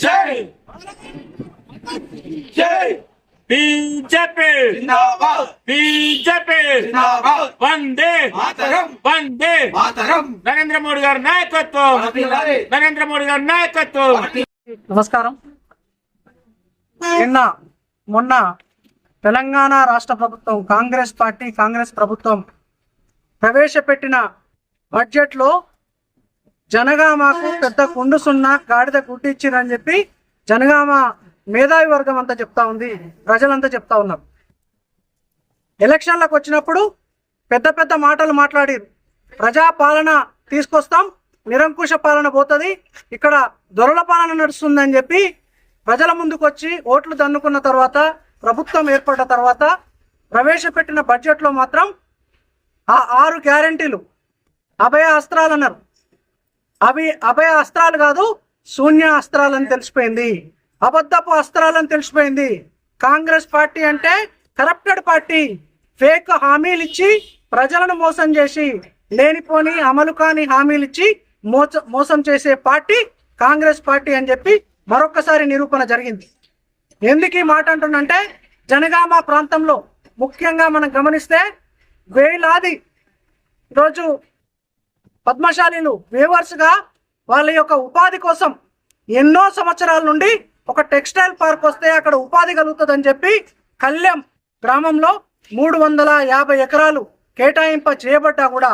జై జై బీజేపీ జిందాబాద్ బీజేపీ జిందాబాద్ వందే మాతరం వందే మాతరం నరేంద్ర మోడీ గారి నాయకత్వం నరేంద్ర మోడీ గారి నాయకత్వం. నమస్కారం. మొన్న తెలంగాణ రాష్ట్ర ప్రభుత్వం కాంగ్రెస్ ప్రభుత్వం ప్రవేశపెట్టిన బడ్జెట్లో జనగామకు పెద్ద కుండు సున్నా గాడిద గుడ్డిచ్చిరని చెప్పి జనగామ మేధావి వర్గం అంతా చెప్తా ఉంది, ప్రజలంతా చెప్తా ఉన్నారు. ఎలక్షన్లకు వచ్చినప్పుడు పెద్ద పెద్ద మాటలు మాట్లాడిరు. ప్రజా పాలన తీసుకొస్తాం, నిరంకుశ పాలన పోతుంది, ఇక్కడ దొరల పాలన నడుస్తుందని చెప్పి ప్రజల ముందుకు వచ్చి ఓట్లు దన్నుకున్న తర్వాత ప్రభుత్వం ఏర్పడ్డ తర్వాత ప్రవేశపెట్టిన బడ్జెట్లో మాత్రం ఆ 6 గ్యారంటీలు అభయ అస్త్రాలు అన్నారు. అవి అభయ అస్త్రాలు కాదు, శూన్య అస్త్రాలని తెలిసిపోయింది, అబద్ధపు అస్త్రాలని తెలిసిపోయింది. కాంగ్రెస్ పార్టీ అంటే కరప్టెడ్ పార్టీ, ఫేక్ హామీలు ఇచ్చి ప్రజలను మోసం చేసి లేనిపోని అమలు కాని హామీలు ఇచ్చి మోసం చేసే పార్టీ కాంగ్రెస్ పార్టీ అని చెప్పి మరొకసారి నిరూపణ జరిగింది. ఎందుకు ఈ మాట అంటున్నంటే, జనగామ ప్రాంతంలో ముఖ్యంగా మనం గమనిస్తే వేలాది ఈరోజు పద్మశాలీలు వేవర్స్గా వాళ్ళ యొక్క ఉపాధి కోసం ఎన్నో సంవత్సరాల నుండి ఒక టెక్స్టైల్ పార్క్ వస్తే అక్కడ ఉపాధి కలుగుతుందని చెప్పి కళ్యాణ్ గ్రామంలో 350 ఎకరాలు కేటాయింప చేయబడ్డా కూడా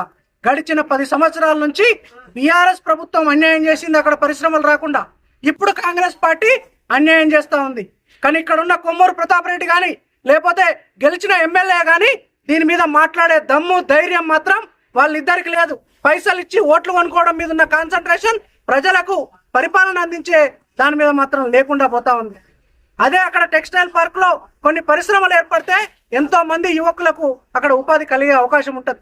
గడిచిన 10 సంవత్సరాల నుంచి బీఆర్ఎస్ ప్రభుత్వం అన్యాయం చేసింది. అక్కడ పరిశ్రమలు రాకుండా ఇప్పుడు కాంగ్రెస్ పార్టీ అన్యాయం చేస్తూ ఉంది. కానీ ఇక్కడ ఉన్న కొమ్మూరు ప్రతాప్ రెడ్డి కానీ లేకపోతే గెలిచిన ఎమ్మెల్యే కానీ దీని మీద మాట్లాడే దమ్ము ధైర్యం మాత్రం వాళ్ళిద్దరికి లేదు. పైసలు ఇచ్చి ఓట్లు కొనుక్కోవడం మీద ఉన్న కాన్సన్ట్రేషన్ ప్రజలకు పరిపాలన అందించే దాని మీద మాత్రం లేకుండా పోతా ఉంది. అదే అక్కడ టెక్స్టైల్ పార్క్ లో కొన్ని పరిశ్రమలు ఏర్పడితే ఎంతో మంది యువకులకు అక్కడ ఉపాధి కలిగే అవకాశం ఉంటుంది.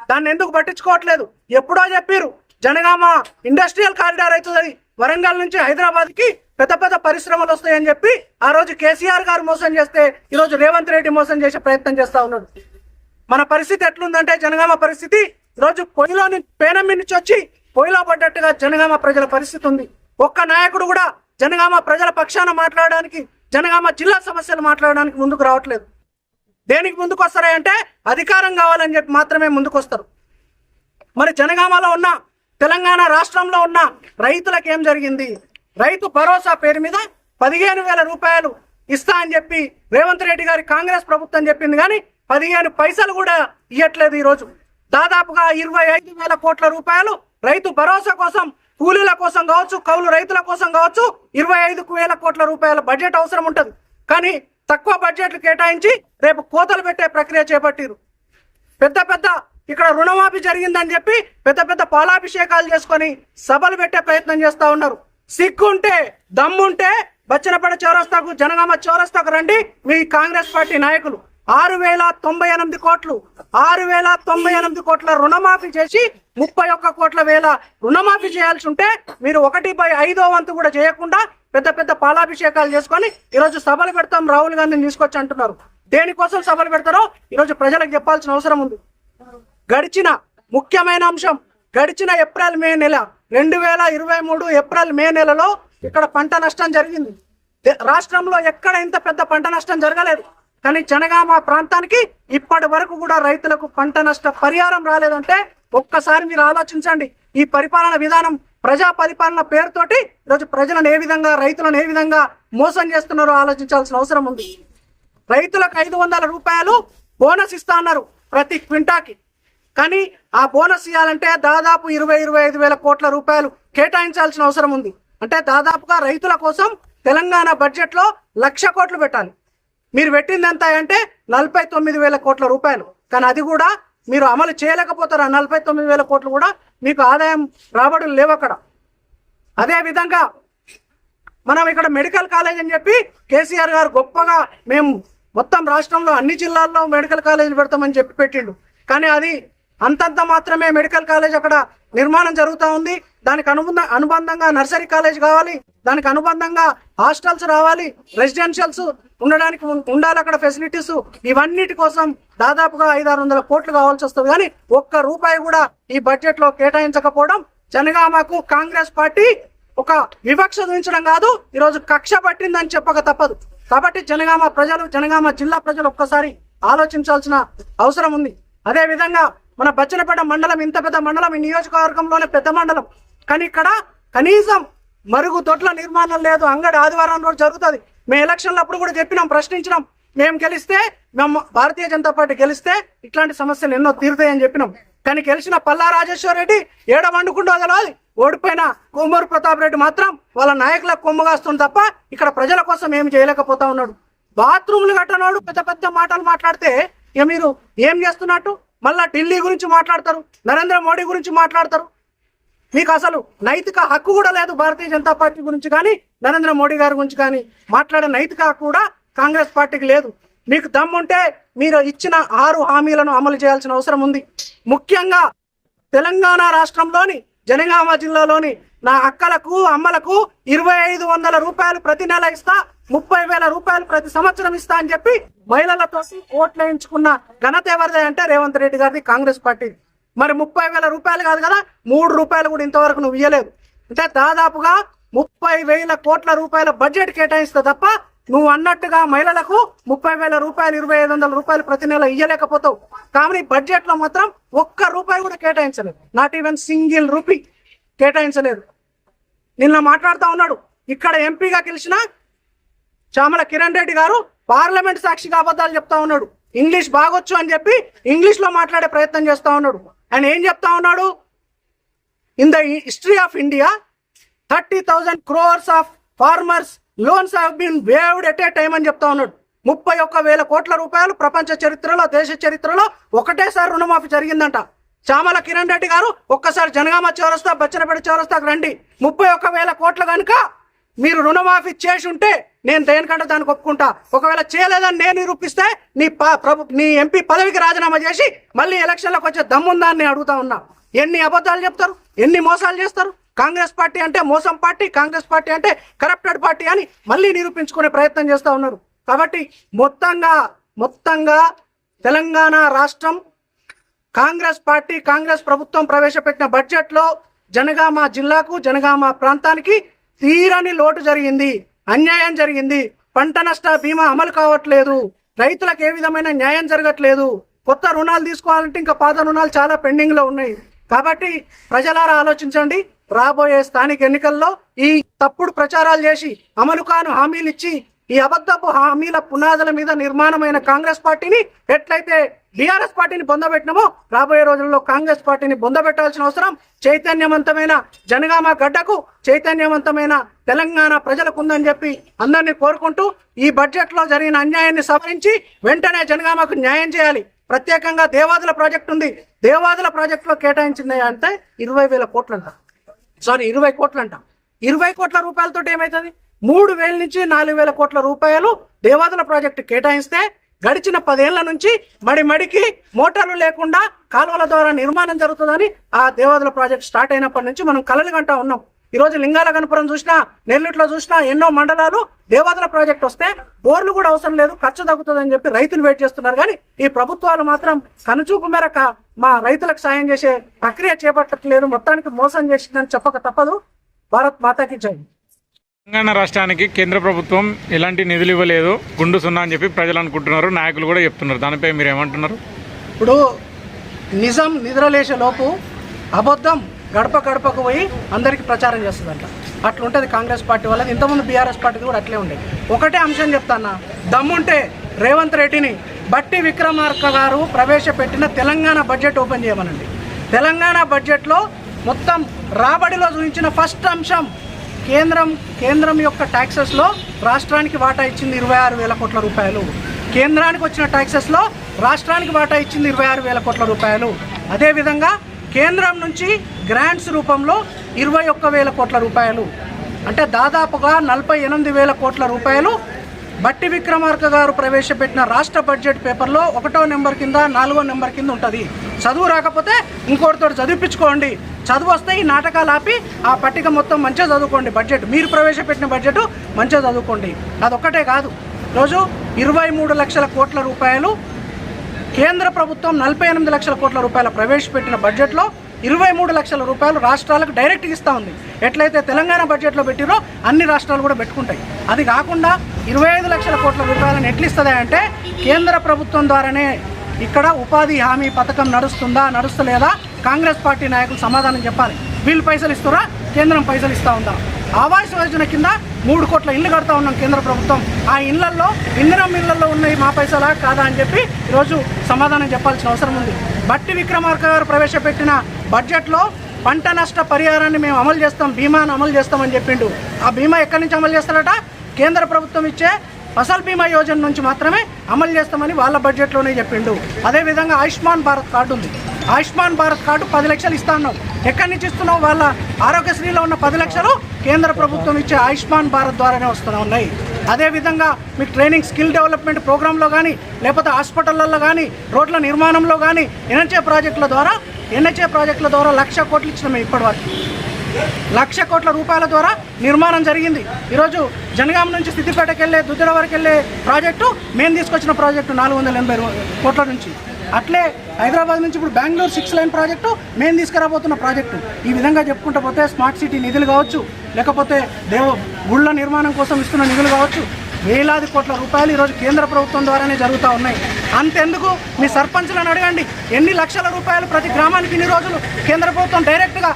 దాన్ని ఎందుకు పట్టించుకోవట్లేదు? ఎప్పుడో చెప్పారు జనగామ ఇండస్ట్రియల్ కారిడార్ అవుతుంది, వరంగల్ నుంచి హైదరాబాద్ కి పెద్ద పెద్ద పరిశ్రమలు వస్తాయని చెప్పి ఆ రోజు కేసీఆర్ గారు మోసం చేస్తే ఈరోజు రేవంత్ రెడ్డి మోసం చేసే ప్రయత్నం చేస్తా ఉన్నాడు. మన పరిస్థితి ఎట్లుందంటే జనగామ పరిస్థితి ఈరోజు పొయ్యిలోని పేనం నుంచి వచ్చి పొయ్యిలో పడ్డట్టుగా జనగామ ప్రజల పరిస్థితి ఉంది. ఒక్క నాయకుడు కూడా జనగామ ప్రజల పక్షాన మాట్లాడడానికి, జనగామ జిల్లా సమస్యలు మాట్లాడడానికి ముందుకు రావట్లేదు. దేనికి ముందుకు వస్తారంటే అధికారం కావాలని చెప్పి మాత్రమే ముందుకు వస్తారు. మరి జనగామలో ఉన్న తెలంగాణ రాష్ట్రంలో ఉన్న రైతులకు ఏం జరిగింది? రైతు భరోసా పేరు మీద 15,000 రూపాయలు ఇస్తా అని చెప్పి రేవంత్ రెడ్డి గారి కాంగ్రెస్ ప్రభుత్వం చెప్పింది, కానీ 15 పైసలు కూడా ఇవ్వట్లేదు. ఈరోజు దాదాపుగా 25,000 కోట్ల రూపాయలు రైతు భరోసా కోసం, కూలీల కోసం కావచ్చు, కౌలు రైతుల కోసం కావచ్చు 25,000 కోట్ల రూపాయల బడ్జెట్ అవసరం ఉంటుంది. కానీ తక్కువ బడ్జెట్లు కేటాయించి రేపు కోతలు పెట్టే ప్రక్రియ చేపట్టిరు. పెద్ద పెద్ద ఇక్కడ రుణమాఫీ జరిగిందని చెప్పి పెద్ద పెద్ద పాలాభిషేకాలు చేసుకొని సభలు పెట్టే ప్రయత్నం చేస్తా ఉన్నారు. సిగ్గుంటే దమ్ముంటే బచ్చనపేట చౌరస్తాకు, జనగామ చౌరస్తాకు రండి. మీ కాంగ్రెస్ పార్టీ నాయకులు 6,098 కోట్లు 6,098 కోట్ల రుణమాఫీ చేసి 31 కోట్ల రుణమాఫీ చేయాల్సి ఉంటే మీరు 1/5 వంతు కూడా చేయకుండా పెద్ద పెద్ద పాలాభిషేకాలు చేసుకొని ఈరోజు సభలు పెడతాం, రాహుల్ గాంధీని తీసుకొచ్చి అంటున్నారు. దేనికోసం సభలు పెడతారో ఈరోజు ప్రజలకు చెప్పాల్సిన అవసరం ఉంది. గడిచిన ముఖ్యమైన అంశం, గడిచిన ఏప్రిల్ మే నెల 2023 ఏప్రిల్ మే నెలలో ఇక్కడ పంట నష్టం జరిగింది. రాష్ట్రంలో ఎక్కడ ఇంత పెద్ద పంట నష్టం జరగలేదు. కానీ జనగామ ప్రాంతానికి ఇప్పటి వరకు కూడా రైతులకు పంట నష్ట పరిహారం రాలేదంటే ఒక్కసారి మీరు ఆలోచించండి. ఈ పరిపాలన విధానం, ప్రజా పరిపాలన పేరుతోటి ఈరోజు ప్రజలను ఏ విధంగా, రైతులను ఏ విధంగా మోసం చేస్తున్నారో ఆలోచించాల్సిన అవసరం ఉంది. రైతులకు 500 రూపాయలు బోనస్ ఇస్తా అన్నారు ప్రతి క్వింటాకి. కానీ ఆ బోనస్ ఇవ్వాలంటే దాదాపు 25,000 కోట్ల రూపాయలు కేటాయించాల్సిన అవసరం ఉంది. అంటే దాదాపుగా రైతుల కోసం తెలంగాణ బడ్జెట్లో 1,00,000 కోట్లు పెట్టాలి. మీరు పెట్టింది ఎంత అంటే 49,000 కోట్ల రూపాయలు. కానీ అది కూడా మీరు అమలు చేయలేకపోతారు. ఆ 49,000 కోట్లు కూడా మీకు ఆదాయం రాబడులు లేవు అక్కడ. అదే విధంగా మనం ఇక్కడ మెడికల్ కాలేజ్ అని చెప్పి కేసీఆర్ గారు గొప్పగా మేము మొత్తం రాష్ట్రంలో అన్ని జిల్లాల్లో మెడికల్ కాలేజ్ పెడతామని చెప్పి పెట్టిండు. కానీ అది అంతంత మాత్రమే మెడికల్ కాలేజ్ అక్కడ నిర్మాణం జరుగుతూ ఉంది. దానికి అనుబంధంగా నర్సరీ కాలేజ్ కావాలి, దానికి అనుబంధంగా హాస్టల్స్ రావాలి, రెసిడెన్షియల్స్ ఉండడానికి ఉండాలి అక్కడ ఫెసిలిటీస్. ఇవన్నిటి కోసం దాదాపుగా 500-600 కోట్లు కావాల్సి వస్తుంది. కానీ ఒక్క రూపాయి కూడా ఈ బడ్జెట్ లో కేటాయించకపోవడం జనగామకు కాంగ్రెస్ పార్టీ ఒక వివక్ష చూపించడం కాదు, ఈరోజు కక్ష పట్టిందని చెప్పక తప్పదు. కాబట్టి జనగామ ప్రజలు, జనగామ జిల్లా ప్రజలు ఒక్కసారి ఆలోచించాల్సిన అవసరం ఉంది. అదే విధంగా మన బచ్చనపేట మండలం ఇంత పెద్ద మండలం, ఈ నియోజకవర్గంలోనే పెద్ద మండలం, కానీ ఇక్కడ కనీసం మరుగుదొడ్ల నిర్మాణం లేదు. అంగడి ఆదివారం రోజు జరుగుతుంది. మేము ఎలక్షన్లు అప్పుడు కూడా చెప్పినాం, ప్రశ్నించినాం. మేము గెలిస్తే, మేము భారతీయ జనతా పార్టీ గెలిస్తే ఇట్లాంటి సమస్యలు ఎన్నో తీరుతాయని చెప్పినాం. కానీ గెలిచిన పల్లా రాజేశ్వర్ రెడ్డి ఏడ వండుకుంటూ తెలియదు, ఓడిపోయిన కొమ్మూరు ప్రతాప్ రెడ్డి మాత్రం వాళ్ళ నాయకులకు కొమ్ముగాస్తుంది తప్ప ఇక్కడ ప్రజల కోసం ఏమి చేయలేకపోతా ఉన్నాడు. బాత్రూమ్లు కట్టనాడు పెద్ద పెద్ద మాటలు మాట్లాడితే ఇక మీరు ఏం చేస్తున్నట్టు? మళ్ళా ఢిల్లీ గురించి మాట్లాడతారు, నరేంద్ర మోడీ గురించి మాట్లాడతారు. మీకు అసలు నైతిక హక్కు కూడా లేదు. భారతీయ జనతా పార్టీ గురించి కానీ నరేంద్ర మోడీ గారి గురించి కానీ మాట్లాడే నైతిక హక్కు కూడా కాంగ్రెస్ పార్టీకి లేదు. మీకు దమ్ముంటే మీరు ఇచ్చిన 6 హామీలను అమలు చేయాల్సిన అవసరం ఉంది. ముఖ్యంగా తెలంగాణ రాష్ట్రంలోని జనగామ జిల్లాలోని నా అక్కలకు, అమ్మలకు 2500 రూపాయలు ప్రతి నెల ఇస్తా, 30,000 రూపాయలు ప్రతి సంవత్సరం ఇస్తా అని చెప్పి మహిళలతో ఓట్లు వేయించుకున్న ఘనత ఎవరిదే అంటే రేవంత్ రెడ్డి గారిది, కాంగ్రెస్ పార్టీ. మరి 30,000 రూపాయలు కాదు కదా, 3 రూపాయలు కూడా ఇంతవరకు నువ్వు ఇయ్యలేదు. అంటే దాదాపుగా 30,000 కోట్ల రూపాయల బడ్జెట్ కేటాయిస్తా తప్ప నువ్వు అన్నట్టుగా మహిళలకు 30,000 రూపాయలు, 2,500 రూపాయలు ప్రతి నెల ఇయ్యలేకపోతావు. కానీ బడ్జెట్ లో మాత్రం 1 రూపాయి కూడా కేటాయించలేదు. నాట్ ఈవెన్ సింగిల్ రూపీ కేటాయించలేదు. నిన్న మాట్లాడుతూ ఉన్నాడు, ఇక్కడ ఎంపీగా గెలిచిన చామల కిరణ్ రెడ్డి గారు పార్లమెంట్ సాక్షిగా అబద్ధాలు చెప్తా ఉన్నాడు. ఇంగ్లీష్ బాగొచ్చు అని చెప్పి ఇంగ్లీష్ లో మాట్లాడే ప్రయత్నం చేస్తా ఉన్నాడు. ఆయన ఏం చెప్తా ఉన్నాడు? In the history of India 30,000 crores of farmers loans have been waived at a time అని చెప్తా ఉన్నాడు. 31,000 కోట్ల రూపాయలు ప్రపంచ చరిత్రలో, దేశ చరిత్రలో ఒకటేసారి రుణమాఫీ జరిగిందంట. చామల కిరణ్ రెడ్డి గారు ఒక్కసారి జనగామ చౌరస్తా, బచ్చనపేట చౌరస్తాకు రండి. 31,000 కోట్లు కనుక మీరు రుణమాఫీ చేసి ఉంటే నేను దేనికంటే దానికి ఒప్పుకుంటా. ఒకవేళ చేయలేదని నేను నిరూపిస్తే నీ ఎంపీ పదవికి రాజీనామా చేసి మళ్ళీ ఎలక్షన్లకు వచ్చే దమ్ముందా అని నేను అడుగుతా ఉన్నా. ఎన్ని అబద్ధాలు చెప్తారు, ఎన్ని మోసాలు చేస్తారు. కాంగ్రెస్ పార్టీ అంటే మోసం పార్టీ, కాంగ్రెస్ పార్టీ అంటే కరప్టెడ్ పార్టీ అని మళ్ళీ నిరూపించుకునే ప్రయత్నం చేస్తూ ఉన్నారు. కాబట్టి మొత్తంగా తెలంగాణ రాష్ట్రం కాంగ్రెస్ పార్టీ, కాంగ్రెస్ ప్రభుత్వం ప్రవేశపెట్టిన బడ్జెట్లో జనగామ జిల్లాకు, జనగామ ప్రాంతానికి తీరని లోటు జరిగింది, అన్యాయం జరిగింది. పంట నష్ట బీమా అమలు కావట్లేదు, రైతులకు ఏ విధమైన న్యాయం జరగట్లేదు. కొత్త రుణాలు తీసుకోవాలంటే ఇంకా పాత రుణాలు చాలా పెండింగ్ లో ఉన్నాయి. కాబట్టి ప్రజలారా ఆలోచించండి. రాబోయే స్థానిక ఎన్నికల్లో ఈ తప్పుడు ప్రచారాలు చేసి, అమలు కాను హామీలు ఇచ్చి, ఈ అబద్ధపు హామీల పునాదుల మీద నిర్మాణమైన కాంగ్రెస్ పార్టీని ఎట్లయితే బీఆర్ఎస్ పార్టీని బొందబెట్టినామో రాబోయే రోజుల్లో కాంగ్రెస్ పార్టీని బొందబెట్టాల్సిన అవసరం చైతన్యవంతమైన జనగామ గడ్డకు, చైతన్యవంతమైన తెలంగాణ ప్రజలకు ఉందని చెప్పి అందరినీ కోరుకుంటూ ఈ బడ్జెట్ లో జరిగిన అన్యాయాన్ని సవరించి వెంటనే జనగామకు న్యాయం చేయాలి. ప్రత్యేకంగా దేవాదుల ప్రాజెక్టు ఉంది, దేవాదుల ప్రాజెక్టులో కేటాయించింది అంటే 20,000 కోట్లంట. 20 కోట్లంట. 20 కోట్ల రూపాయలతో ఏమవుతుంది? 3,000 నుంచి 4,000 కోట్ల రూపాయలు దేవాదుల ప్రాజెక్టు కేటాయిస్తే గడిచిన 10 ఏళ్ల నుంచి మడికి మోటార్లు లేకుండా కాలువల ద్వారా నిర్మాణం జరుగుతుందని ఆ దేవాదుల ప్రాజెక్ట్ స్టార్ట్ అయినప్పటి నుంచి మనం కలలు కంటా ఉన్నాం. ఈ రోజు లింగాల గణపురం చూసినా, నెల్లూరులో చూసినా ఎన్నో మండలాలు దేవాదుల ప్రాజెక్ట్ వస్తే బోర్లు కూడా అవసరం లేదు, ఖర్చు తగ్గుతుందని చెప్పి రైతులు వెయిట్ చేస్తున్నారు. కానీ ఈ ప్రభుత్వాలు మాత్రం కనుచూపు మేరకు మా రైతులకు సాయం చేసే ప్రక్రియ చేపట్టట్లేదు. మొత్తానికి మోసం చేసిందని చెప్పక తప్పదు. భారత్ మాతాకి జై. తెలంగాణ రాష్ట్రానికి కేంద్ర ప్రభుత్వం ఎలాంటి నిధులు ఇవ్వలేదు, గుండు సున్నా అని చెప్పి ప్రజలు అనుకుంటున్నారు, నాయకులు కూడా చెప్తున్నారు. దానిపై మీరు ఏమంటున్నారు? ఇప్పుడు నిజం నిద్రలేసే లోపు అబద్ధం గడప గడపకు పోయి అందరికీ ప్రచారం చేస్తుందంట. అట్లుంటుంది కాంగ్రెస్ పార్టీ వాళ్ళది. ఇంతకుముందు బీఆర్ఎస్ పార్టీ కూడా అట్లే ఉండేది. ఒకటే అంశం చెప్తానా, దమ్ముంటే రేవంత్ రెడ్డిని బట్టి విక్రమార్క గారు ప్రవేశపెట్టిన తెలంగాణ బడ్జెట్ ఓపెన్ చేయమనండి. తెలంగాణ బడ్జెట్లో మొత్తం రాబడిలో చూపించిన ఫస్ట్ అంశం కేంద్రం యొక్క ట్యాక్సెస్లో రాష్ట్రానికి వాటా ఇచ్చింది 26,000 కోట్ల రూపాయలు. కేంద్రానికి వచ్చిన ట్యాక్సెస్లో రాష్ట్రానికి వాటా ఇచ్చింది 26,000 కోట్ల రూపాయలు. అదేవిధంగా కేంద్రం నుంచి గ్రాంట్స్ రూపంలో 21,000 కోట్ల రూపాయలు, అంటే దాదాపుగా 48,000 కోట్ల రూపాయలు బట్టి విక్రమార్క గారు ప్రవేశపెట్టిన రాష్ట్ర బడ్జెట్ పేపర్లో 1వ నెంబర్ కింద 4వ నెంబర్ కింద ఉంటుంది. చదువు రాకపోతే ఇంకోటితో చదివించుకోండి, చదువు వస్తే ఈ నాటకాలు ఆపి ఆ పట్టిక మొత్తం మంచిగా చదువుకోండి. బడ్జెట్ మీరు ప్రవేశపెట్టిన బడ్జెట్ మంచిగా చదువుకోండి. అదొక్కటే కాదు, రోజు 23 లక్షల కోట్ల రూపాయలు కేంద్ర ప్రభుత్వం 48 లక్షల కోట్ల రూపాయల ప్రవేశపెట్టిన బడ్జెట్లో 23 లక్షల రూపాయలు రాష్ట్రాలకు డైరెక్ట్గా ఇస్తూ ఉంది. ఎట్లయితే తెలంగాణ బడ్జెట్లో పెట్టిరో అన్ని రాష్ట్రాలు కూడా పెట్టుకుంటాయి. అది కాకుండా 25 లక్షల కోట్ల రూపాయలను ఎట్లు ఇస్తుంది అంటే కేంద్ర ప్రభుత్వం ద్వారానే ఇక్కడ ఉపాధి హామీ పథకం నడుస్తుందా నడుస్తలేదా కాంగ్రెస్ పార్టీ నాయకులు సమాధానం చెప్పాలి. వీళ్ళు పైసలు ఇస్తారా, కేంద్రం పైసలు ఇస్తూ ఉందా? ఆవాస్ యోజన కింద 3 కోట్ల ఇళ్ళు కడతా ఉన్నాం కేంద్ర ప్రభుత్వం. ఆ ఇళ్లలో ఇందిరం ఇళ్లలో ఉన్నాయి మా పైసలా కాదా అని చెప్పి ఈరోజు సమాధానం చెప్పాల్సిన అవసరం ఉంది. బట్టి విక్రమార్క గారు ప్రవేశపెట్టిన బడ్జెట్లో పంట నష్ట పరిహారాన్ని మేము అమలు చేస్తాం, బీమాను అమలు చేస్తామని చెప్పిండు. ఆ బీమా ఎక్కడి నుంచి అమలు చేస్తారట? కేంద్ర ప్రభుత్వం ఇచ్చే ఫసల్ బీమా యోజన నుంచి మాత్రమే అమలు చేస్తామని వాళ్ళ బడ్జెట్లోనే చెప్పిండు. అదేవిధంగా ఆయుష్మాన్ భారత్ కార్డు ఉంది. ఆయుష్మాన్ భారత్ కార్డు 10 లక్షలు ఇస్తా ఉన్నావు. ఎక్కడి నుంచి ఇస్తున్నావు? వాళ్ళ ఆరోగ్యశ్రీలో ఉన్న 10 లక్షలు కేంద్ర ప్రభుత్వం ఇచ్చే ఆయుష్మాన్ భారత్ ద్వారానే వస్తూనే ఉన్నాయి. అదేవిధంగా మీకు ట్రైనింగ్ స్కిల్ డెవలప్మెంట్ ప్రోగ్రాంలో కానీ లేకపోతే హాస్పిటళ్ళల్లో కానీ రోడ్ల నిర్మాణంలో కానీ ఎన్హెచ్ఏ ప్రాజెక్టుల ద్వారా 1,00,00,000 కోట్లు ఇచ్చినాము. ఇప్పటివరకు 1,00,000 కోట్ల రూపాయల ద్వారా నిర్మాణం జరిగింది. ఈరోజు జనగాం నుంచి సిద్దిపేటకి వెళ్ళే దుద్దెడ వరకు వెళ్ళే ప్రాజెక్టు మేము తీసుకొచ్చిన ప్రాజెక్టు 480 కోట్ల నుంచి. అట్లే హైదరాబాద్ నుంచి ఇప్పుడు బెంగళూరు 6 లైన్ ప్రాజెక్టు మేము తీసుకురాబోతున్న ప్రాజెక్టు. ఈ విధంగా చెప్పుకుంటూ పోతే స్మార్ట్ సిటీ నిధులు కావచ్చు, లేకపోతే గుళ్ళ నిర్మాణం కోసం ఇస్తున్న నిధులు కావచ్చు, వేలాది కోట్ల రూపాయలు ఈరోజు కేంద్ర ప్రభుత్వం ద్వారానే జరుగుతూ ఉన్నాయి. అంతెందుకు మీ సర్పంచులను అడగండి, ఎన్ని లక్షల రూపాయలు ప్రతి గ్రామానికి ఇన్ని రోజులు కేంద్ర ప్రభుత్వం డైరెక్ట్గా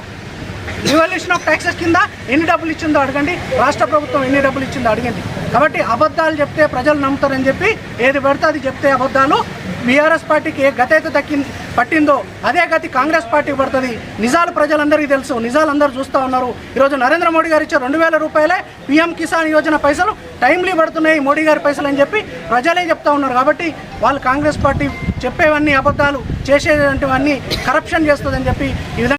డివల్యూషన్ ఆఫ్ ట్యాక్సెస్ కింద ఎన్ని డబ్బులు ఇచ్చిందో అడగండి, రాష్ట్ర ప్రభుత్వం ఎన్ని డబ్బులు ఇచ్చిందో అడగండి. కాబట్టి అబద్ధాలు చెప్తే ప్రజలు నమ్ముతారని చెప్పి ఏది పడితే అది చెప్తే అబద్ధాలు. బీఆర్ఎస్ పార్టీకి ఏ గతి అయితే పట్టిందో అదే గతి కాంగ్రెస్ పార్టీకి పడుతుంది. నిజాలు ప్రజలందరికీ తెలుసు, నిజాలు అందరూ చూస్తూ ఉన్నారు. ఈరోజు నరేంద్ర మోడీ గారు ఇచ్చే 2,000 రూపాయలే పీఎం కిసాన్ యోజన పైసలు టైమ్లీ పడుతున్నాయి మోడీ గారి పైసలు అని చెప్పి ప్రజలే చెప్తా ఉన్నారు. కాబట్టి వాళ్ళు కాంగ్రెస్ పార్టీ చెప్పేవన్నీ అబద్ధాలు, చేసేటువంటివన్నీ కరప్షన్ చేస్తుందని చెప్పి ఈ విధంగా